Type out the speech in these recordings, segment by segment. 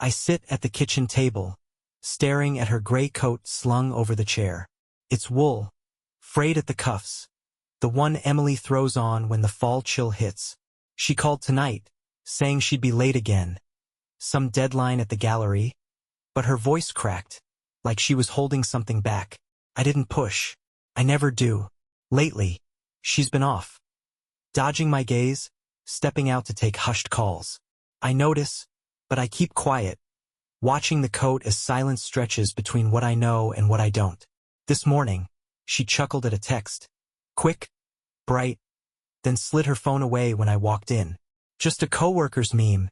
I sit at the kitchen table, staring at her gray coat slung over the chair. It's wool, frayed at the cuffs, the one Emily throws on when the fall chill hits. She called tonight, saying she'd be late again. Some deadline at the gallery, but her voice cracked, like she was holding something back. I didn't push. I never do. Lately, she's been off, dodging my gaze, stepping out to take hushed calls. I notice, but I keep quiet, watching the coat as silence stretches between what I know and what I don't. This morning, she chuckled at a text. Quick, bright, then slid her phone away when I walked in. Just a coworker's meme,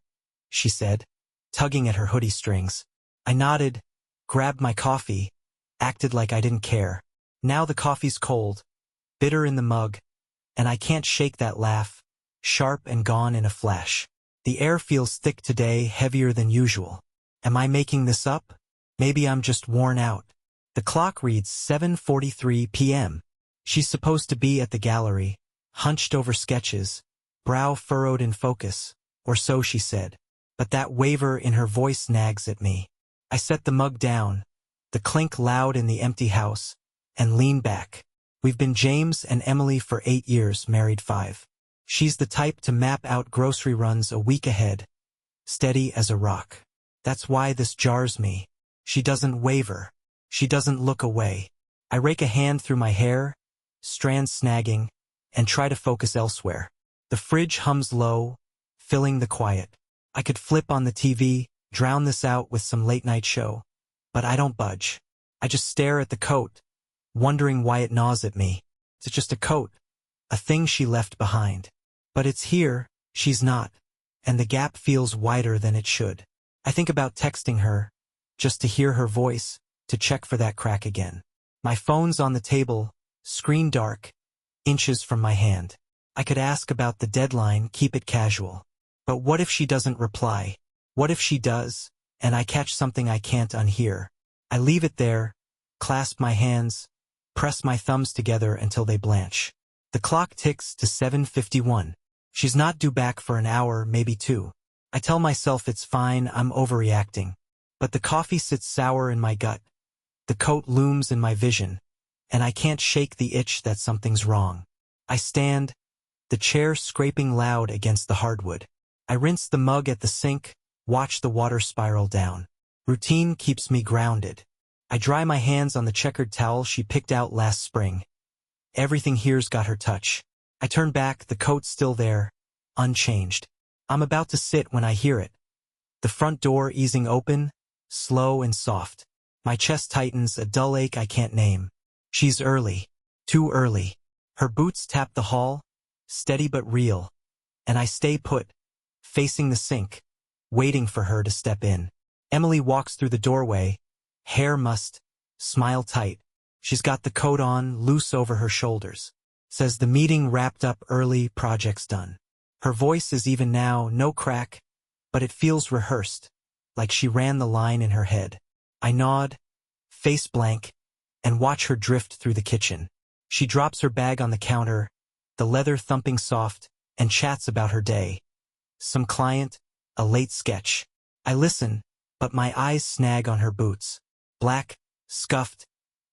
she said, tugging at her hoodie strings. I nodded, grabbed my coffee, acted like I didn't care. Now the coffee's cold, bitter in the mug, and I can't shake that laugh, sharp and gone in a flash. The air feels thick today, heavier than usual. Am I making this up? Maybe I'm just worn out. The clock reads 7:43 p.m. She's supposed to be at the gallery, hunched over sketches, brow furrowed in focus, or so she said. But that waver in her voice nags at me. I set the mug down, the clink loud in the empty house, and lean back. We've been James and Emily for 8 years, married 5. She's the type to map out grocery runs a week ahead, steady as a rock. That's why this jars me. She doesn't waver. She doesn't look away. I rake a hand through my hair, strands snagging, and try to focus elsewhere. The fridge hums low, filling the quiet. I could flip on the TV, drown this out with some late-night show. But I don't budge. I just stare at the coat, wondering why it gnaws at me. It's just a coat, a thing she left behind. But it's here, she's not, and the gap feels wider than it should. I think about texting her, just to hear her voice, to check for that crack again. My phone's on the table, screen dark, inches from my hand. I could ask about the deadline, keep it casual. But what if she doesn't reply? What if she does, and I catch something I can't unhear? I leave it there, clasp my hands, press my thumbs together until they blanch. The clock ticks to 7:51. She's not due back for an hour, maybe 2. I tell myself it's fine, I'm overreacting. But the coffee sits sour in my gut. The coat looms in my vision, and I can't shake the itch that something's wrong. I stand, the chair scraping loud against the hardwood. I rinse the mug at the sink, watch the water spiral down. Routine keeps me grounded. I dry my hands on the checkered towel she picked out last spring. Everything here's got her touch. I turn back, the coat's still there, unchanged. I'm about to sit when I hear it. The front door easing open, slow and soft. My chest tightens, a dull ache I can't name. She's early. Too early. Her boots tap the hall, steady but real. And I stay put, facing the sink, waiting for her to step in. Emily walks through the doorway, hair mussed, smile tight. She's got the coat on, loose over her shoulders. Says the meeting wrapped up early, project's done. Her voice is even now, no crack, but it feels rehearsed, like she ran the line in her head. I nod, face blank, and watch her drift through the kitchen. She drops her bag on the counter, the leather thumping soft, and chats about her day. Some client, a late sketch. I listen, but my eyes snag on her boots. Black, scuffed,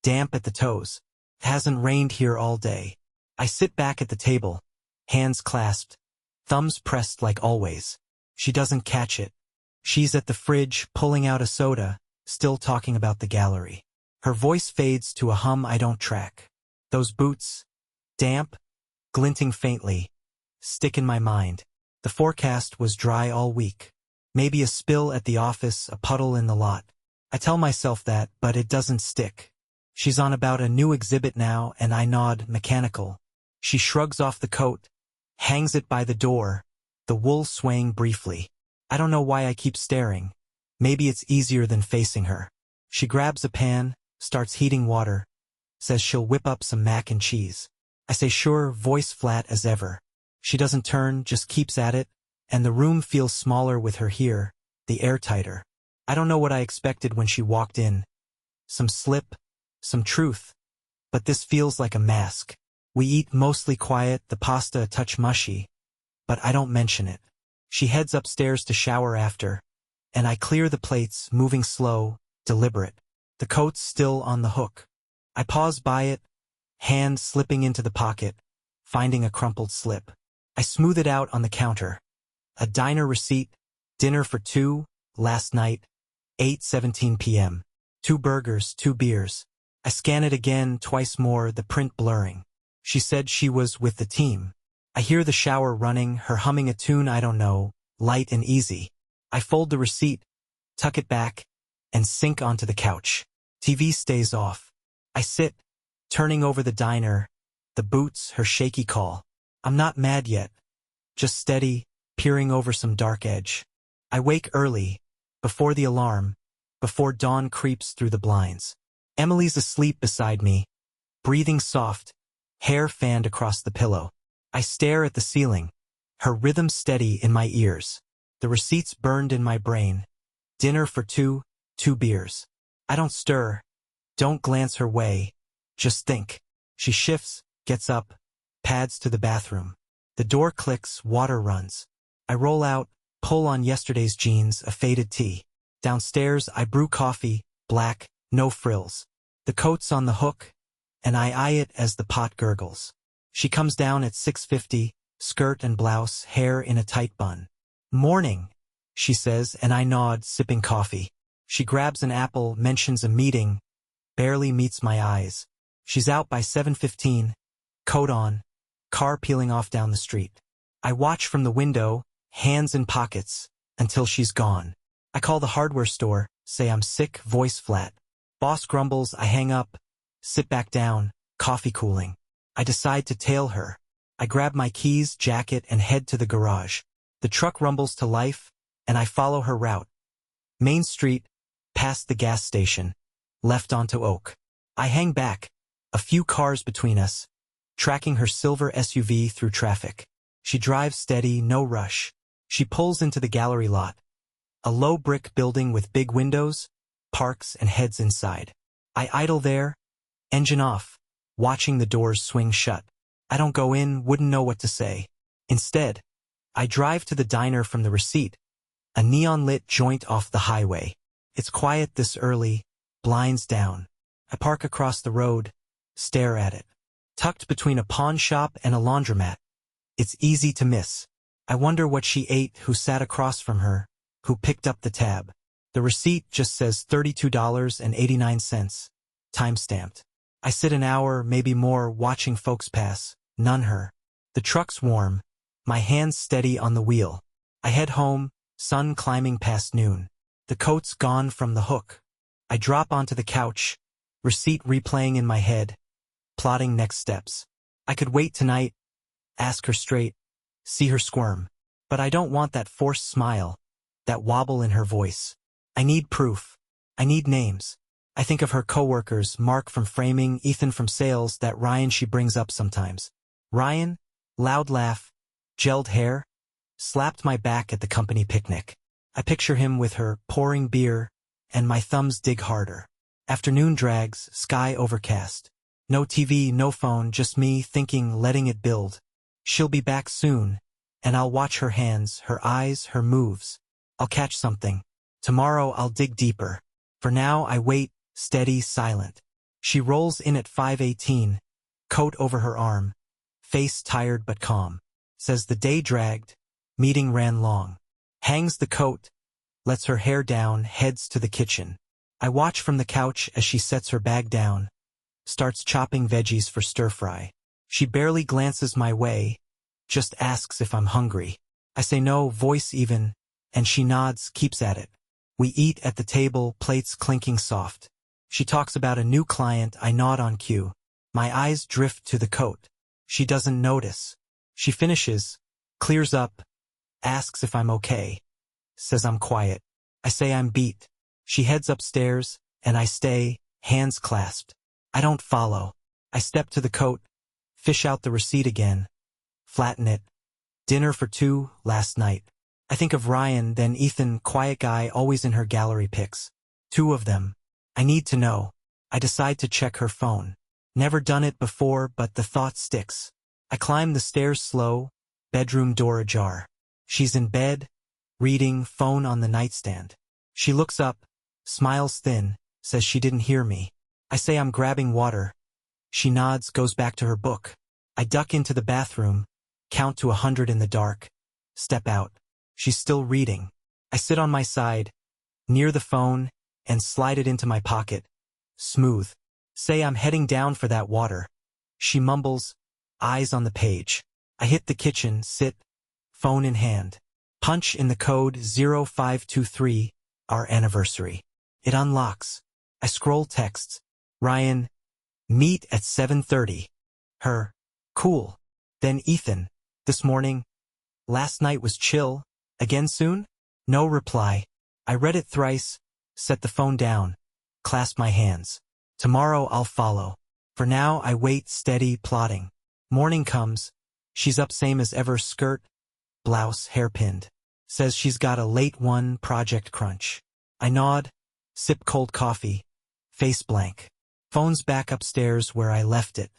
damp at the toes. It hasn't rained here all day. I sit back at the table, hands clasped, thumbs pressed like always. She doesn't catch it. She's at the fridge, pulling out a soda, still talking about the gallery. Her voice fades to a hum I don't track. Those boots, damp, glinting faintly, stick in my mind. The forecast was dry all week. Maybe a spill at the office, a puddle in the lot. I tell myself that, but it doesn't stick. She's on about a new exhibit now, and I nod, mechanical. She shrugs off the coat, hangs it by the door, the wool swaying briefly. I don't know why I keep staring. Maybe it's easier than facing her. She grabs a pan, starts heating water, says she'll whip up some mac and cheese. I say sure, voice flat as ever. She doesn't turn, just keeps at it, and the room feels smaller with her here, the air tighter. I don't know what I expected when she walked in. Some slip, some truth, but this feels like a mask. We eat mostly quiet, the pasta a touch mushy, but I don't mention it. She heads upstairs to shower after, and I clear the plates, moving slow, deliberate. The coat's still on the hook. I pause by it, hand slipping into the pocket, finding a crumpled slip. I smooth it out on the counter. A diner receipt, dinner for two, last night, 8:17 p.m. 2 burgers, 2 beers. I scan it again, twice more, the print blurring. She said she was with the team. I hear the shower running, her humming a tune I don't know, light and easy. I fold the receipt, tuck it back, and sink onto the couch. TV stays off. I sit, turning over the diner, the boots, her shaky call. I'm not mad yet, just steady, peering over some dark edge. I wake early, before the alarm, before dawn creeps through the blinds. Emily's asleep beside me, breathing soft, hair fanned across the pillow. I stare at the ceiling, her rhythm steady in my ears. The receipts burned in my brain. Dinner for two, 2 beers. I don't stir, don't glance her way, just think. She shifts, gets up, pads to the bathroom. The door clicks, water runs. I roll out, pull on yesterday's jeans, a faded tee. Downstairs, I brew coffee, black, no frills. The coat's on the hook, and I eye it as the pot gurgles. She comes down at 6:50, skirt and blouse, hair in a tight bun. Morning, she says, and I nod, sipping coffee. She grabs an apple, mentions a meeting, barely meets my eyes. She's out by 7:15, coat on, car peeling off down the street. I watch from the window, hands in pockets, until she's gone. I call the hardware store, say I'm sick, voice flat. Boss grumbles, I hang up, sit back down, coffee cooling. I decide to tail her. I grab my keys, jacket, and head to the garage. The truck rumbles to life, and I follow her route. Main Street, past the gas station, left onto Oak. I hang back, a few cars between us, tracking her silver SUV through traffic. She drives steady, no rush. She pulls into the gallery lot. A low brick building with big windows, parks and heads inside. I idle there, engine off, watching the doors swing shut. I don't go in, wouldn't know what to say. Instead, I drive to the diner from the receipt, a neon-lit joint off the highway. It's quiet this early, blinds down. I park across the road, stare at it. Tucked between a pawn shop and a laundromat. It's easy to miss. I wonder what she ate, who sat across from her, who picked up the tab. The receipt just says $32.89, time-stamped. I sit an hour, maybe more, watching folks pass, none her. The truck's warm, my hands steady on the wheel. I head home, sun climbing past noon. The coat's gone from the hook. I drop onto the couch, receipt replaying in my head, plotting next steps. I could wait tonight, ask her straight, see her squirm. But I don't want that forced smile, that wobble in her voice. I need proof. I need names. I think of her coworkers, Mark from framing, Ethan from sales, that Ryan she brings up sometimes. Ryan, loud laugh, gelled hair, slapped my back at the company picnic. I picture him with her, pouring beer, and my thumbs dig harder. Afternoon drags, sky overcast. No TV, no phone, just me thinking, letting it build. She'll be back soon, and I'll watch her hands, her eyes, her moves. I'll catch something. Tomorrow I'll dig deeper. For now I wait, steady, silent. She rolls in at 5:18, coat over her arm, face tired but calm. Says the day dragged, meeting ran long. Hangs the coat, lets her hair down, heads to the kitchen. I watch from the couch as she sets her bag down, starts chopping veggies for stir-fry. She barely glances my way, just asks if I'm hungry. I say no, voice even, and she nods, keeps at it. We eat at the table, plates clinking soft. She talks about a new client, I nod on cue. My eyes drift to the coat. She doesn't notice. She finishes, clears up, asks if I'm okay. Says I'm quiet. I say I'm beat. She heads upstairs, and I stay, hands clasped. I don't follow. I step to the coat, fish out the receipt again, flatten it. Dinner for two, last night. I think of Ryan, then Ethan, quiet guy, always in her gallery pics. 2 of them. I need to know. I decide to check her phone. Never done it before, but the thought sticks. I climb the stairs slow, bedroom door ajar. She's in bed, reading, phone on the nightstand. She looks up, smiles thin, says she didn't hear me. I say I'm grabbing water. She nods, goes back to her book. I duck into the bathroom, count to 100 in the dark, step out. She's still reading. I sit on my side, near the phone, and slide it into my pocket. Smooth. Say I'm heading down for that water. She mumbles, eyes on the page. I hit the kitchen, sit, phone in hand. Punch in the code 0523, our anniversary. It unlocks. I scroll texts. Ryan, meet at 7:30. Her, cool. Then Ethan, this morning. Last night was chill. Again soon? No reply. I read it thrice, set the phone down, clasp my hands. Tomorrow I'll follow. For now I wait steady, plotting. Morning comes. She's up same as ever, skirt, blouse, hairpinned. Says she's got a late one, project crunch. I nod, sip cold coffee, face blank. Phone's back upstairs where I left it.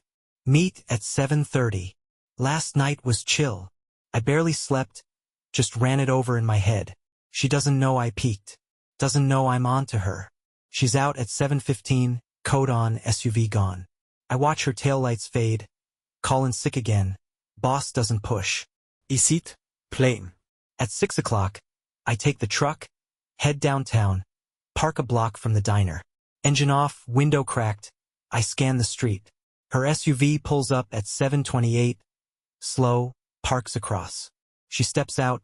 Meet at 7:30. Last night was chill. I barely slept, just ran it over in my head. She doesn't know I peeked. Doesn't know I'm on to her. She's out at 7:15, coat on, SUV gone. I watch her taillights fade. Callin' sick again. Boss doesn't push. Is it? Plain. At 6 o'clock, I take the truck, head downtown, park a block from the diner. Engine off, window cracked. I scan the street. Her SUV pulls up at 7:28. Slow, parks across. She steps out,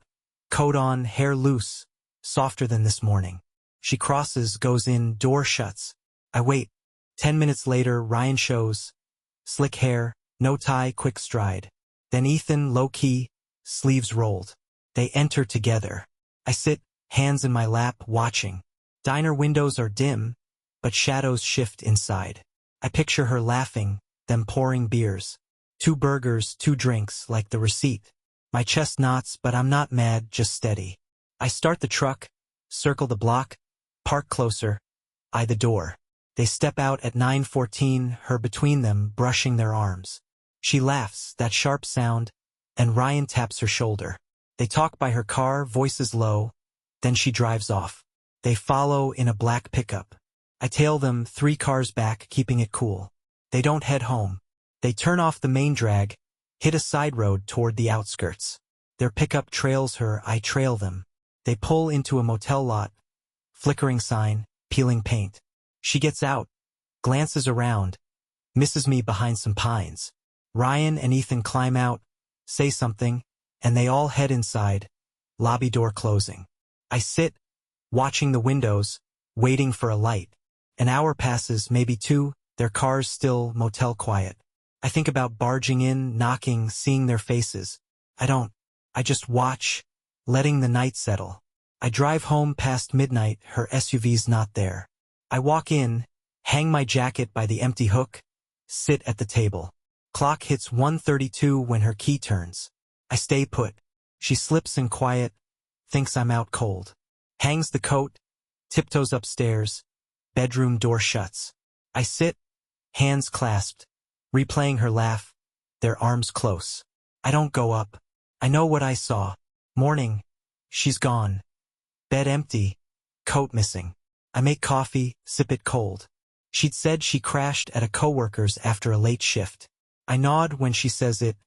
coat on, hair loose, softer than this morning. She crosses, goes in, door shuts. I wait. 10 minutes later, Ryan shows. Slick hair, no tie, quick stride. Then Ethan, low-key, sleeves rolled. They enter together. I sit, hands in my lap, watching. Diner windows are dim, but shadows shift inside. I picture her laughing, them pouring beers. 2 burgers, 2 drinks, like the receipt. My chest knots, but I'm not mad, just steady. I start the truck, circle the block, park closer, eye the door. They step out at 9:14, her between them, brushing their arms. She laughs, that sharp sound, and Ryan taps her shoulder. They talk by her car, voices low, then she drives off. They follow in a black pickup. I tail them 3 cars back, keeping it cool. They don't head home. They turn off the main drag, hit a side road toward the outskirts. Their pickup trails her, I trail them. They pull into a motel lot, flickering sign, peeling paint. She gets out, glances around, misses me behind some pines. Ryan and Ethan climb out, say something, and they all head inside, lobby door closing. I sit, watching the windows, waiting for a light. An hour passes, maybe 2, their cars still motel quiet. I think about barging in, knocking, seeing their faces. I don't. I just watch, letting the night settle. I drive home past midnight, her SUV's not there. I walk in, hang my jacket by the empty hook, sit at the table. Clock hits 1:32 when her key turns. I stay put. She slips in quiet, thinks I'm out cold. Hangs the coat, tiptoes upstairs, bedroom door shuts. I sit, hands clasped, replaying her laugh, their arms close. I don't go up. I know what I saw. Morning. She's gone. Bed empty, coat missing. I make coffee, sip it cold. She'd said she crashed at a coworker's after a late shift. I nod when she says it.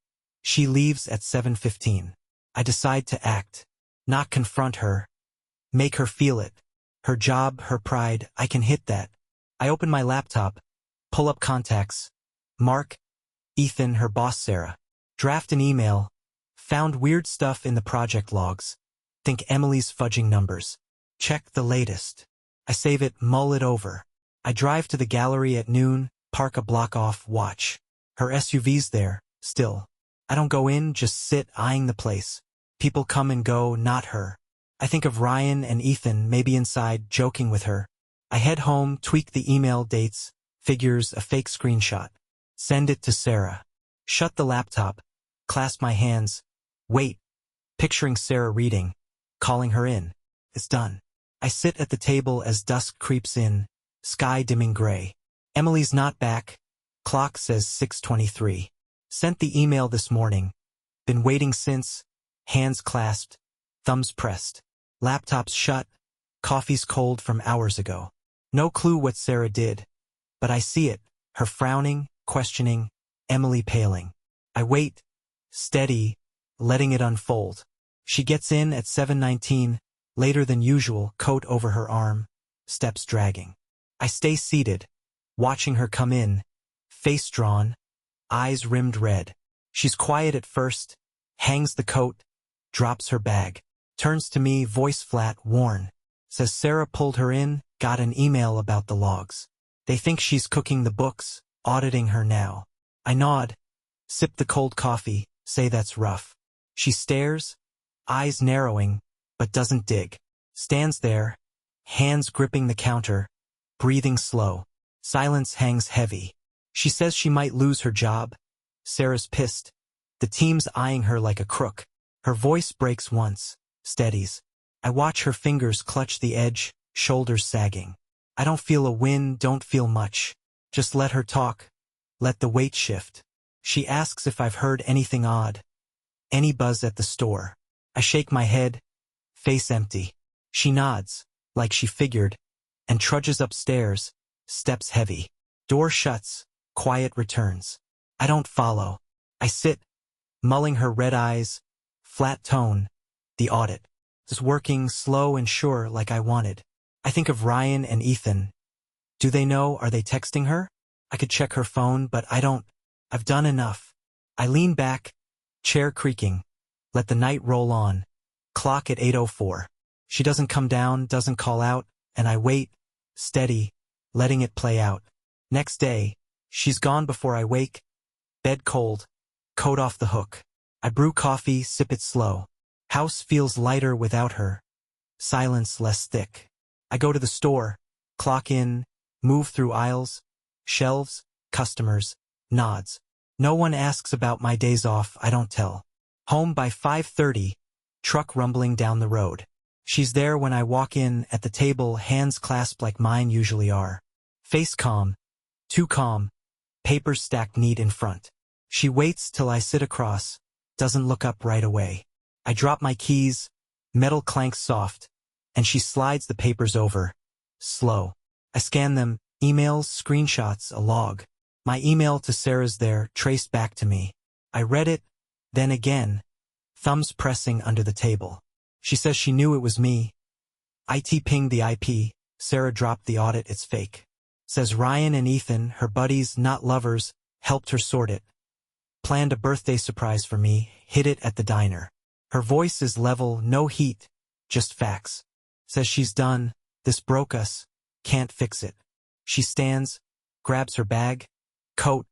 She leaves at 7:15. I decide to act, not confront her, make her feel it. Her job, her pride, I can hit that. I open my laptop, pull up contacts. Mark, Ethan, her boss Sarah. Draft an email. Found weird stuff in the project logs. Think Emily's fudging numbers. Check the latest. I save it, mull it over. I drive to the gallery at noon, park a block off, watch. Her SUV's there, still. I don't go in, just sit, eyeing the place. People come and go, not her. I think of Ryan and Ethan, maybe inside, joking with her. I head home, tweak the email dates, figures, a fake screenshot. Send it to Sarah. Shut the laptop, clasp my hands, wait, picturing Sarah reading, calling her in. It's done. I sit at the table as dusk creeps in, sky dimming gray. Emily's not back. Clock says 6:23. Sent the email this morning. Been waiting since, hands clasped, thumbs pressed. Laptops shut, Coffee's cold from hours ago. No clue what Sarah did, but I see it, her frowning, questioning, Emily paling. I wait, steady, letting it unfold. She gets in at 7:19, later than usual, coat over her arm, steps dragging. I stay seated, watching her come in, face drawn, eyes rimmed red. She's quiet at first, hangs the coat, drops her bag, turns to me, voice flat, worn. Says Sarah pulled her in, got an email about the logs. They think she's cooking the books, auditing her now. I nod, sip the cold coffee, say that's rough. She stares, eyes narrowing, but doesn't dig. Stands there, hands gripping the counter, breathing slow. Silence hangs heavy. She says she might lose her job. Sarah's pissed. The team's eyeing her like a crook. Her voice breaks once, steadies. I watch her fingers clutch the edge, shoulders sagging. I don't feel a win, don't feel much. Just let her talk. Let the weight shift. She asks if I've heard anything odd. Any buzz at the store. I shake my head, face empty. She nods, like she figured, and trudges upstairs, steps heavy. Door shuts, quiet returns. I don't follow. I sit, mulling her red eyes, flat tone. The audit is working slow and sure like I wanted. I think of Ryan and Ethan. Do they know? Are they texting her? I could check her phone, but I don't. I've done enough. I lean back, chair creaking. Let the night roll on. Clock at 8:04. She doesn't come down, doesn't call out, and I wait, steady, letting it play out. Next day, she's gone before I wake. Bed cold, coat off the hook. I brew coffee, sip it slow. House feels lighter without her. Silence less thick. I go to the store, clock in, move through aisles, shelves, customers, nods. No one asks about my days off, I don't tell. Home by 5:30, truck rumbling down the road. She's there when I walk in, at the table, hands clasped like mine usually are. Face calm, too calm, papers stacked neat in front. She waits till I sit across, doesn't look up right away. I drop my keys, metal clanks soft, and she slides the papers over, slow. I scan them, emails, screenshots, a log. My email to Sarah's there, traced back to me. I read it, then again, thumbs pressing under the table. She says she knew it was me. IT pinged the IP, Sarah dropped the audit, it's fake. Says Ryan and Ethan, her buddies, not lovers, helped her sort it. Planned a birthday surprise for me, hid it at the diner. Her voice is level, no heat, just facts. Says she's done, this broke us, can't fix it. She stands, grabs her bag, coat,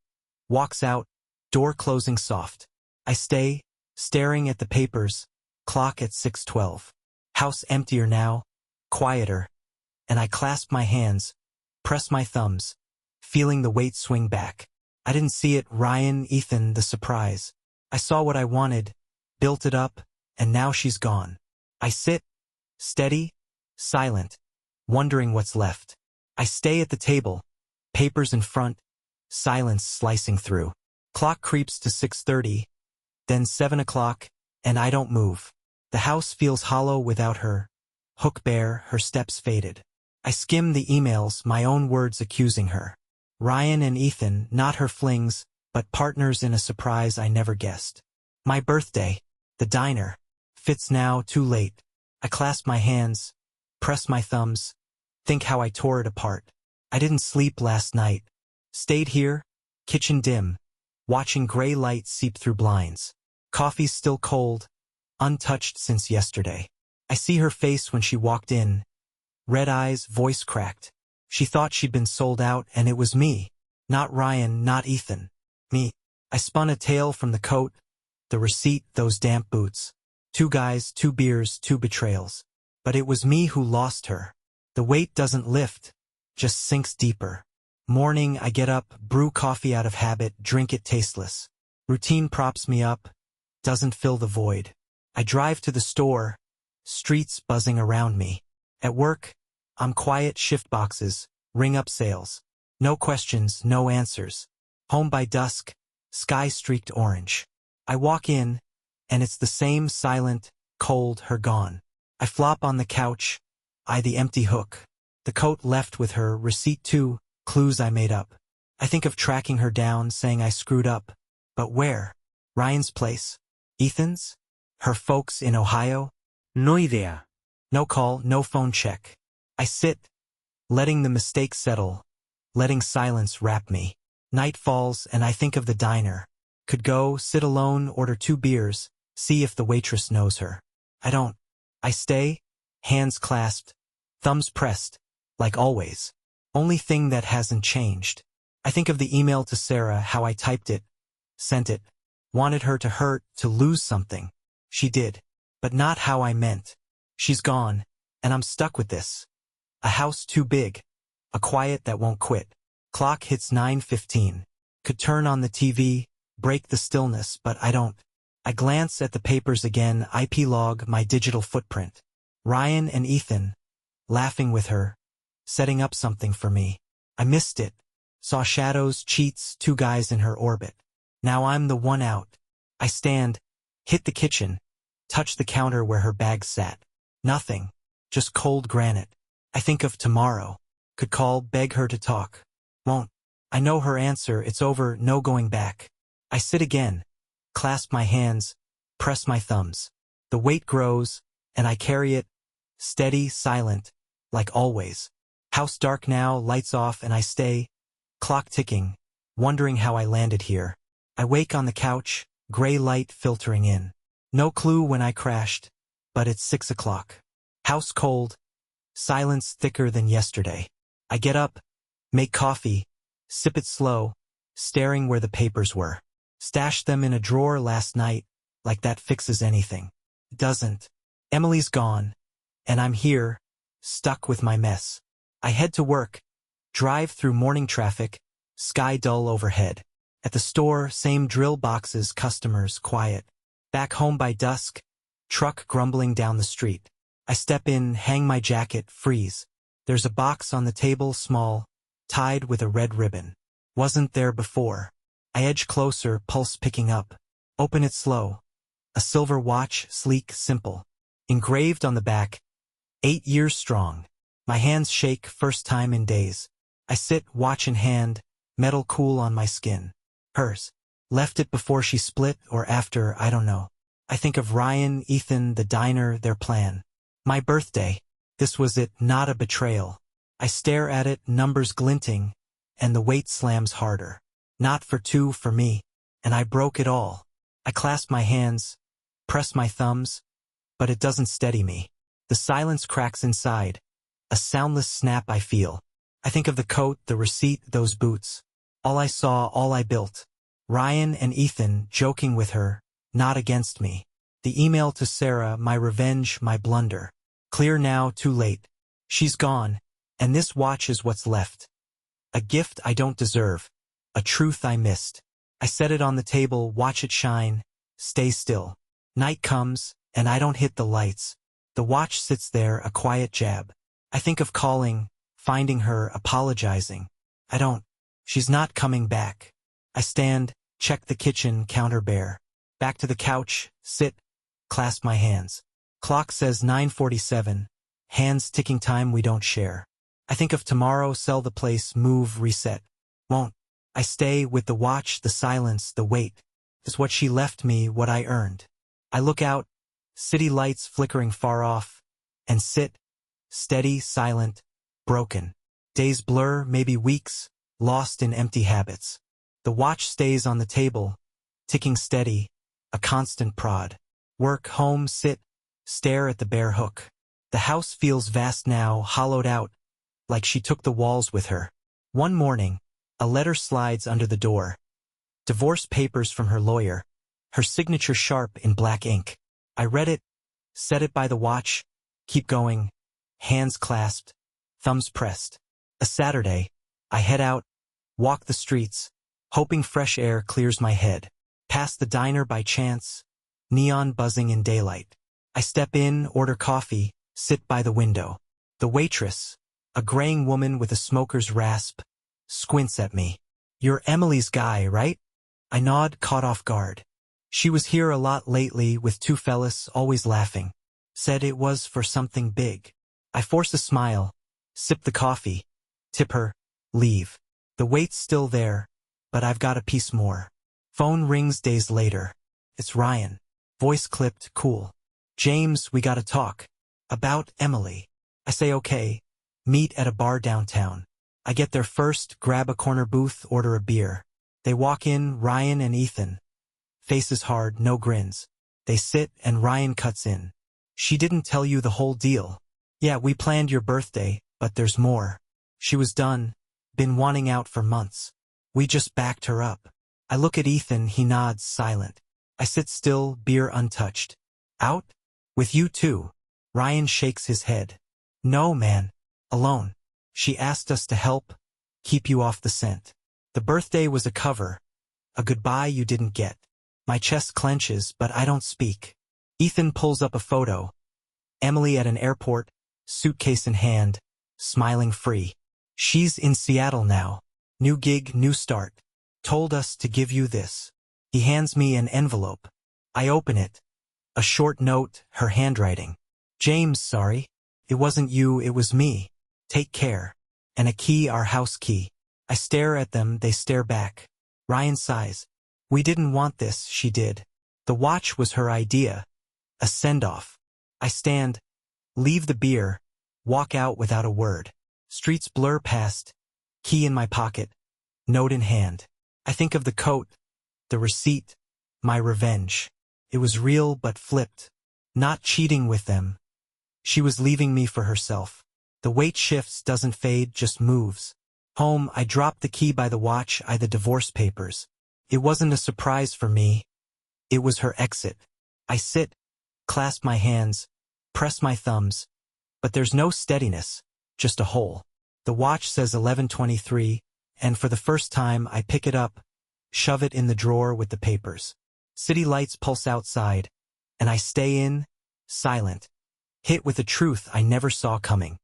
walks out, door closing soft. I stay, staring at the papers, clock at 6:12. House emptier now, quieter, and I clasp my hands, press my thumbs, feeling the weight swing back. I didn't see it, Ryan, Ethan, the surprise. I saw what I wanted, built it up, and now she's gone. I sit, steady, silent, wondering what's left. I stay at the table, papers in front, silence slicing through. Clock creeps to 6:30, then 7 o'clock, and I don't move. The house feels hollow without her, hook bare, her steps faded. I skim the emails, my own words accusing her. Ryan and Ethan, not her flings, but partners in a surprise I never guessed. My birthday, the diner, fits now, too late. I clasp my hands, press my thumbs, think how I tore it apart. I didn't sleep last night. Stayed here, kitchen dim, watching gray light seep through blinds. Coffee's still cold, untouched since yesterday. I see her face when she walked in. Red eyes, voice cracked. She thought she'd been sold out, and it was me. Not Ryan, not Ethan. Me. I spun a tale from the coat, the receipt, those damp boots. 2 guys, 2 beers, 2 betrayals. But it was me who lost her. The weight doesn't lift, just sinks deeper. Morning, I get up, brew coffee out of habit, drink it tasteless. Routine props me up, doesn't fill the void. I drive to the store, streets buzzing around me. At work, I'm quiet, shift boxes, ring up sales. No questions, no answers. Home by dusk, sky streaked orange. I walk in, and it's the same silent, cold, her gone. I flop on the couch, I the empty hook. The coat left with her, receipt too, clues I made up. I think of tracking her down, saying I screwed up. But where? Ryan's place? Ethan's? Her folks in Ohio? No idea. No call, no phone check. I sit, letting the mistake settle, letting silence wrap me. Night falls and I think of the diner. Could go, sit alone, order 2 beers, see if the waitress knows her. I don't. I stay, hands clasped, thumbs pressed, like always. Only thing that hasn't changed. I think of the email to Sarah, how I typed it, sent it, wanted her to hurt, to lose something. She did, but not how I meant. She's gone, and I'm stuck with this. A house too big, a quiet that won't quit. Clock hits 9:15. Could turn on the TV, break the stillness, but I don't. I glance at the papers again, IP log, my digital footprint. Ryan and Ethan, laughing with her, setting up something for me. I missed it. Saw shadows, cheats, 2 guys in her orbit. Now I'm the one out. I stand, hit the kitchen, touch the counter where her bag sat. Nothing, just cold granite. I think of tomorrow. Could call, beg her to talk. Won't. I know her answer, it's over, no going back. I sit again, clasp my hands, press my thumbs. The weight grows, and I carry it, steady, silent, like always. House dark now, lights off, and I stay, clock ticking, wondering how I landed here. I wake on the couch, gray light filtering in. No clue when I crashed, but it's 6 o'clock. House cold, silence thicker than yesterday. I get up, make coffee, sip it slow, staring where the papers were. Stashed them in a drawer last night, like that fixes anything. It doesn't. Emily's gone, and I'm here, stuck with my mess. I head to work, drive through morning traffic, sky dull overhead. At the store, same drill boxes, customers, quiet. Back home by dusk, truck grumbling down the street. I step in, hang my jacket, freeze. There's a box on the table, small, tied with a red ribbon. Wasn't there before. I edge closer, pulse picking up. Open it slow. A silver watch, sleek, simple. Engraved on the back, 8 years strong. My hands shake, first time in days. I sit, watch in hand, metal cool on my skin. Hers. Left it before she split or after, I don't know. I think of Ryan, Ethan, the diner, their plan. My birthday. This was it, not a betrayal. I stare at it, numbers glinting, and the weight slams harder. Not for 2, for me. And I broke it all. I clasp my hands, press my thumbs, but it doesn't steady me. The silence cracks inside. A soundless snap I feel. I think of the coat, the receipt, those boots. All I saw, all I built. Ryan and Ethan joking with her, not against me. The email to Sarah, my revenge, my blunder. Clear now, too late. She's gone, and this watch is what's left. A gift I don't deserve. A truth I missed. I set it on the table, watch it shine, stay still. Night comes, and I don't hit the lights. The watch sits there, a quiet jab. I think of calling, finding her, apologizing. I don't. She's not coming back. I stand, check the kitchen, counter bare. Back to the couch, sit, clasp my hands. Clock says 9:47. Hands ticking, time we don't share. I think of tomorrow, sell the place, move, reset. Won't. I stay with the watch, the silence, the weight. Is what she left me, what I earned. I look out, city lights flickering far off, and sit, steady, silent, broken. Days blur, maybe weeks, lost in empty habits. The watch stays on the table, ticking steady, a constant prod. Work, home, sit, stare at the bare hook. The house feels vast now, hollowed out, like she took the walls with her. One morning, a letter slides under the door. Divorce papers from her lawyer, her signature sharp in black ink. I read it, set it by the watch, keep going, hands clasped, thumbs pressed. A Saturday, I head out, walk the streets, hoping fresh air clears my head. Past the diner by chance, neon buzzing in daylight. I step in, order coffee, sit by the window. The waitress, a graying woman with a smoker's rasp, squints at me. You're Emily's guy, right? I nod, caught off guard. She was here a lot lately with 2 fellas, always laughing. Said it was for something big. I force a smile, sip the coffee, tip her, leave. The wait's still there, but I've got a piece more. Phone rings days later. It's Ryan. Voice clipped, cool. James, we gotta talk. About Emily. I say okay. Meet at a bar downtown. I get there first, grab a corner booth, order a beer. They walk in, Ryan and Ethan. Faces hard, no grins. They sit and Ryan cuts in. She didn't tell you the whole deal. Yeah, we planned your birthday, but there's more. She was done. Been wanting out for months. We just backed her up. I look at Ethan, he nods, silent. I sit still, beer untouched. Out? With you too. Ryan shakes his head. No, man. Alone. She asked us to help, keep you off the scent. The birthday was a cover. A goodbye you didn't get. My chest clenches, but I don't speak. Ethan pulls up a photo. Emily at an airport, suitcase in hand, smiling free. She's in Seattle now. New gig, new start. Told us to give you this. He hands me an envelope. I open it. A short note, her handwriting. James, sorry. It wasn't you, it was me. Take care. And a key, our house key. I stare at them, they stare back. Ryan sighs. We didn't want this, she did. The watch was her idea. A send-off. I stand, leave the beer, walk out without a word. Streets blur past, key in my pocket, note in hand. I think of the coat, the receipt, my revenge. It was real but flipped. Not cheating with them. She was leaving me for herself. The weight shifts, doesn't fade, just moves. Home, I drop the key by the watch, the divorce papers. It wasn't a surprise for me. It was her exit. I sit, clasp my hands, press my thumbs, but there's no steadiness, just a hole. The watch says 11:23, and for the first time I pick it up, shove it in the drawer with the papers. City lights pulse outside, and I stay in, silent, hit with a truth I never saw coming.